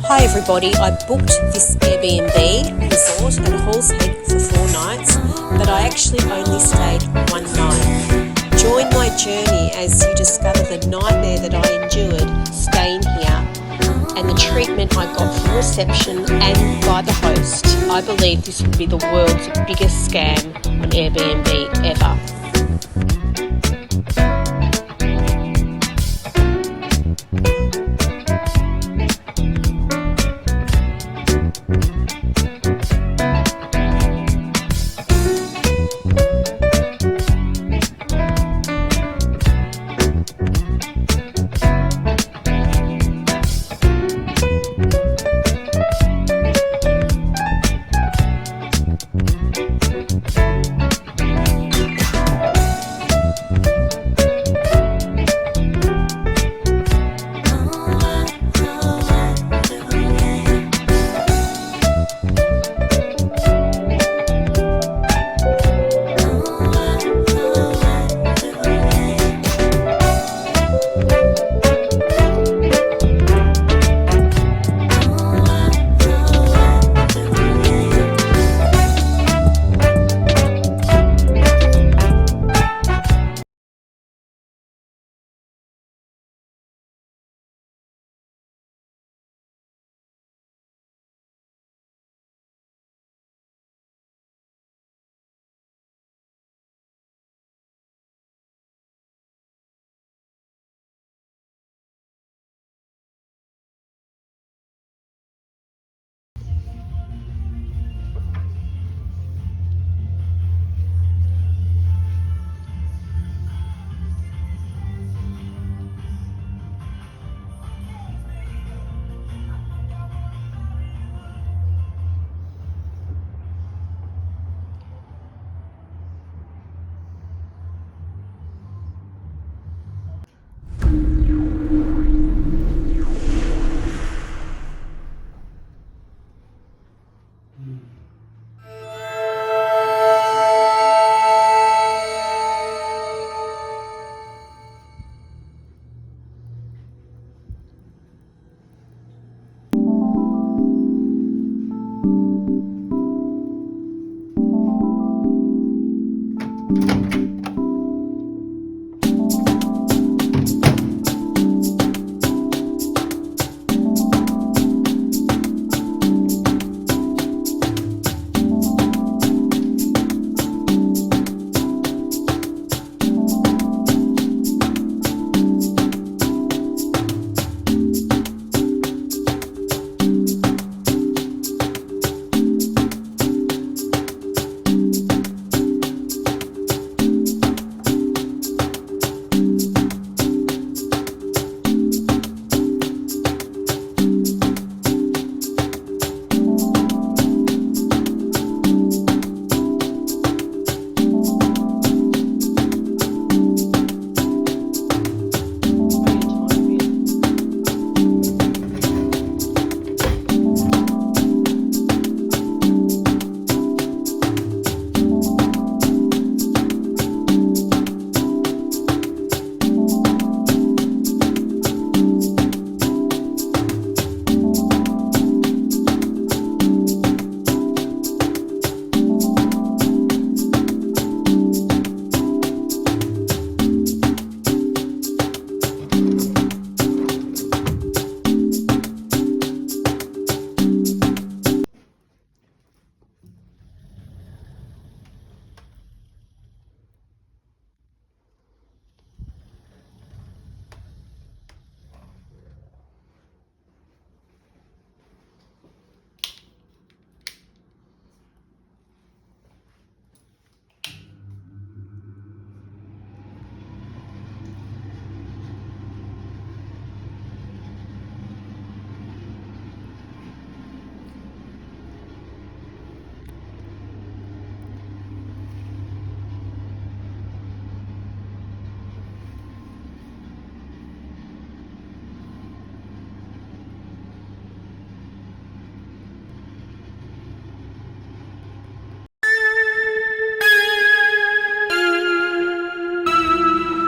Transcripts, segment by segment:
Hi everybody, I booked this Airbnb resort at Halls Head for 4 nights, but I actually only stayed 1 night. Join my journey as you discover the nightmare that I endured staying here and the treatment I got from reception and by the host. I believe this would be the world's biggest scam on Airbnb ever.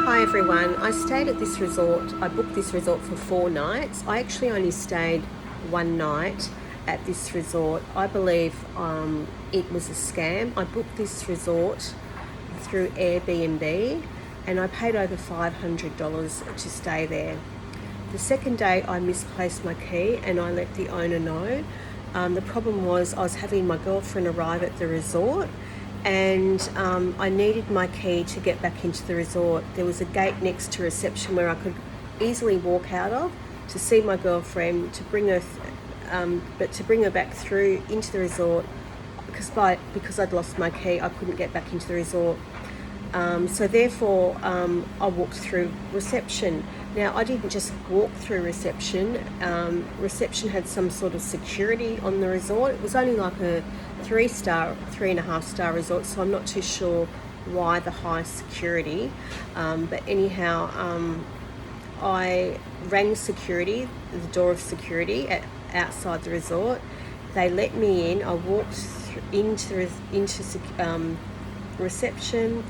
Hi everyone, I stayed at this resort. I booked this resort for 4 nights. I actually only stayed one night at this resort. I believe it was a scam. I booked this resort through Airbnb and I paid over $500 to stay there. The second day I misplaced my key and I let the owner know. The problem was I was having my girlfriend arrive at the resort and I needed my key to get back into the resort. There was a gate next to reception where I could easily walk out of to see my girlfriend, to bring her, but to bring her back through into the resort because I'd lost my key, I couldn't get back into the resort. So therefore, I walked through reception. Now, I didn't just walk through reception. Reception had some sort of security on the resort. It was only like a 3.5-star resort, so I'm not too sure why the high security. But anyhow, I rang security, the door of security outside the resort. They let me in. I walked into reception.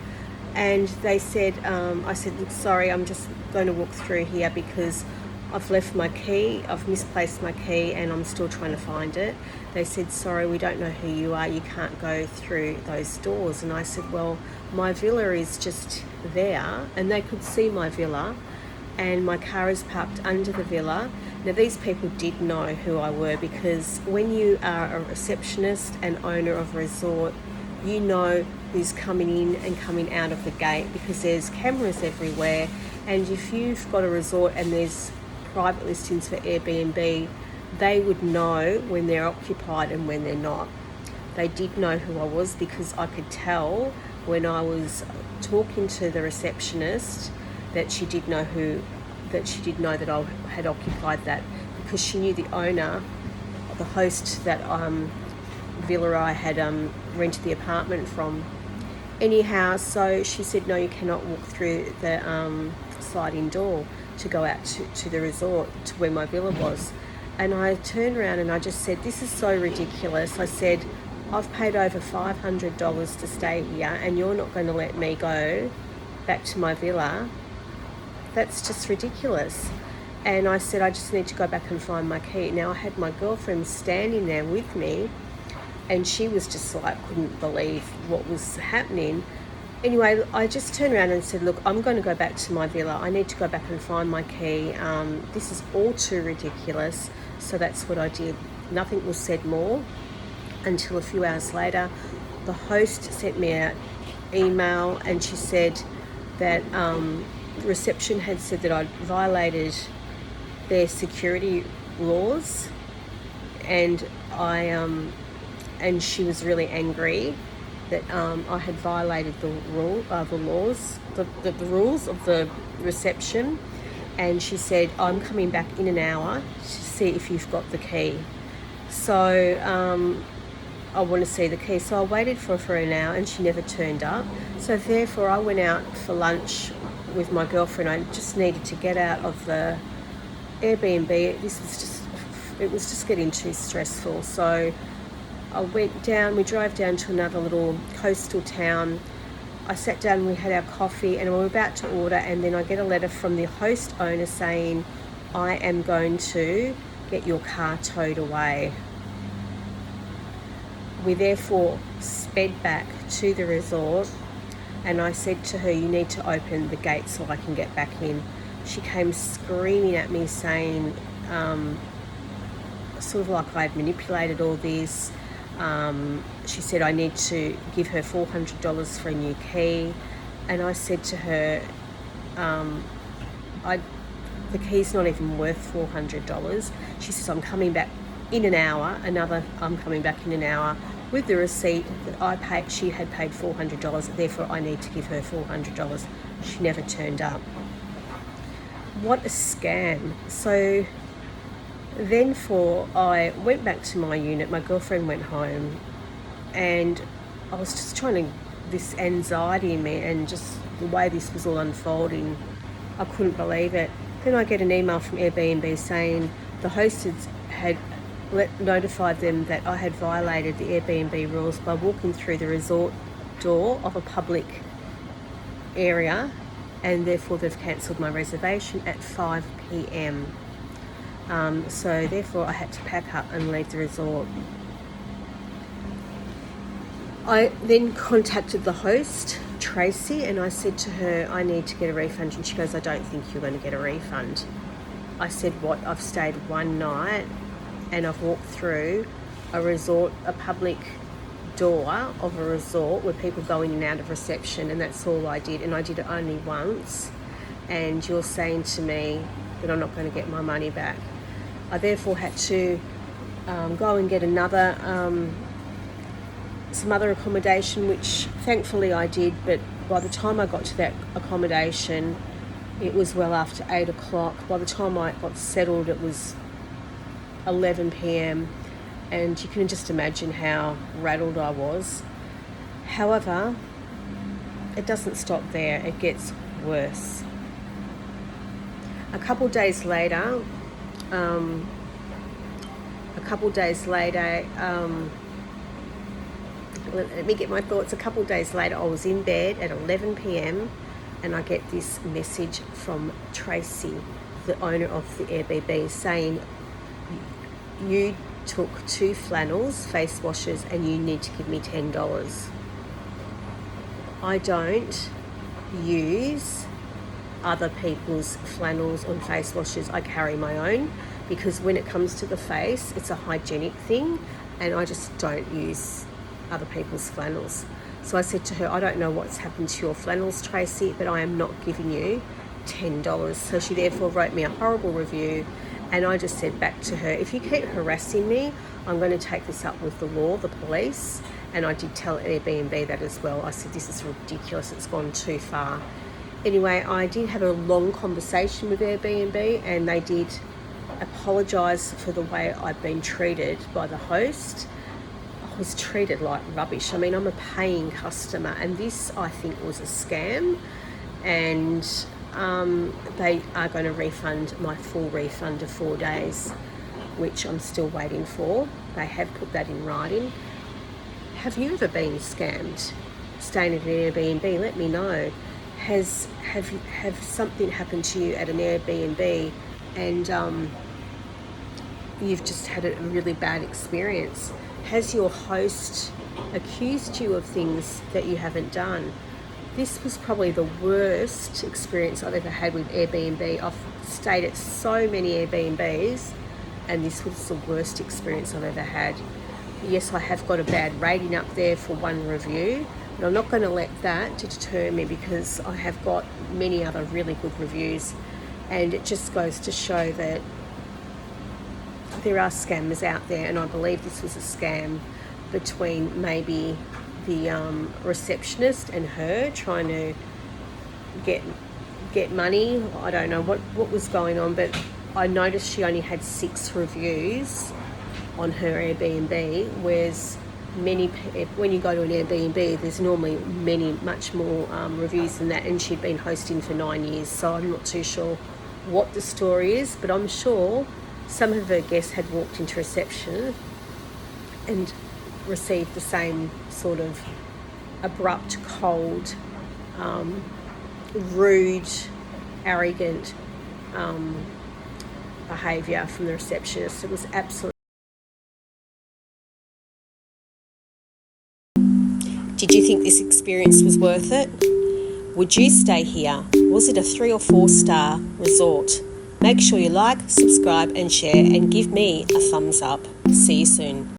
And they said, I said, look, sorry, I'm just going to walk through here because I've left my key, I've misplaced my key and I'm still trying to find it. They said, sorry, we don't know who you are, you can't go through those doors. And I said, well, my villa is just there, and they could see my villa and my car is parked under the villa. Now, these people did know who I were because when you are a receptionist and owner of a resort, you know who's coming in and coming out of the gate because there's cameras everywhere. And if you've got a resort and there's private listings for Airbnb, they would know when they're occupied and when they're not. They did know who I was because I could tell when I was talking to the receptionist that she did know that I had occupied that, because she knew the owner, the host that villa I had rented the apartment from. Anyhow, so she said, no, you cannot walk through the sliding door to go out to the resort, to where my villa was. And I turned around and I just said, this is so ridiculous. I said, I've paid over $500 to stay here and you're not going to let me go back to my villa. That's just ridiculous. And I said, I just need to go back and find my key. Now, I had my girlfriend standing there with me and she was just like, couldn't believe what was happening. Anyway, I just turned around and said, look, I'm going to go back to my villa. I need to go back and find my key. This is all too ridiculous. So that's what I did. Nothing was said more until a few hours later. The host sent me an email and she said that reception had said that I'd violated their security laws, and and she was really angry that I had violated the rules of the reception. And she said, I'm coming back in an hour to see if you've got the key. So I want to see the key. So I waited for her for an hour and she never turned up. So therefore I went out for lunch with my girlfriend. I just needed to get out of the Airbnb. It was just getting too stressful. So I went down, we drove down to another little coastal town. I sat down, we had our coffee and we were about to order, and then I get a letter from the host owner saying, I am going to get your car towed away. We therefore sped back to the resort and I said to her, you need to open the gate so I can get back in. She came screaming at me saying, sort of like I had manipulated all this. She said I need to give her $400 for a new key, and I said to her, the key's not even worth $400. She says, I'm coming back in an hour. I'm coming back in an hour with the receipt that she had paid $400, therefore I need to give her $400. She never turned up. What a scam. So then I went back to my unit, my girlfriend went home, and I was just this anxiety in me, and just the way this was all unfolding, I couldn't believe it. Then I get an email from Airbnb saying the host had notified them that I had violated the Airbnb rules by walking through the resort door of a public area, and therefore they've cancelled my reservation at 5 p.m. So therefore I had to pack up and leave the resort. I then contacted the host, Tracy, and I said to her, I need to get a refund. And she goes, I don't think you're going to get a refund. I said, what? I've stayed one night and I've walked through a resort, a public door of a resort where people go in and out of reception, and that's all I did. And I did it only once. And you're saying to me that I'm not going to get my money back. I therefore had to go and get some other accommodation, which thankfully I did, but by the time I got to that accommodation, it was well after 8 o'clock. By the time I got settled, it was 11 p.m, and you can just imagine how rattled I was. However, it doesn't stop there, it gets worse. A couple days later, let me get my thoughts. A couple of days later, I was in bed at 11 p.m. and I get this message from Tracy, the owner of the Airbnb, saying, you took 2 flannels, face washes, and you need to give me $10. I don't use other people's flannels or face washes. I carry my own, because when it comes to the face, it's a hygienic thing, and I just don't use other people's flannels. So I said to her, I don't know what's happened to your flannels, Tracy, but I am not giving you $10. So she therefore wrote me a horrible review, and I just said back to her, if you keep harassing me, I'm going to take this up with the law, the police. And I did tell Airbnb that as well. I said, this is ridiculous, it's gone too far. Anyway, I did have a long conversation with Airbnb, and they did apologise for the way I'd been treated by the host. I was treated like rubbish. I mean, I'm a paying customer, and this, I think, was a scam. And they are going to refund my full refund of 4 days, which I'm still waiting for. They have put that in writing. Have you ever been scammed staying at an Airbnb? Let me know. Have something happened to you at an Airbnb and you've just had a really bad experience? Has your host accused you of things that you haven't done? This was probably the worst experience I've ever had with Airbnb. I've stayed at so many Airbnbs, and this was the worst experience I've ever had. Yes, I have got a bad rating up there for one review, but I'm not going to let that deter me, because I have got many other really good reviews, and it just goes to show that there are scammers out there, and I believe this was a scam between maybe the receptionist and her trying to get money. I don't know what was going on, but I noticed she only had 6 reviews on her Airbnb, whereas when you go to an Airbnb, there's normally much more reviews than that, and she'd been hosting for 9 years, so I'm not too sure what the story is, but I'm sure some of her guests had walked into reception and received the same sort of abrupt, cold, rude, arrogant behaviour from the receptionist. It was absolutely... Did you think this experience was worth it? Would you stay here? Was it a 3 or 4 star resort? Make sure you like, subscribe and share, and give me a thumbs up. See you soon.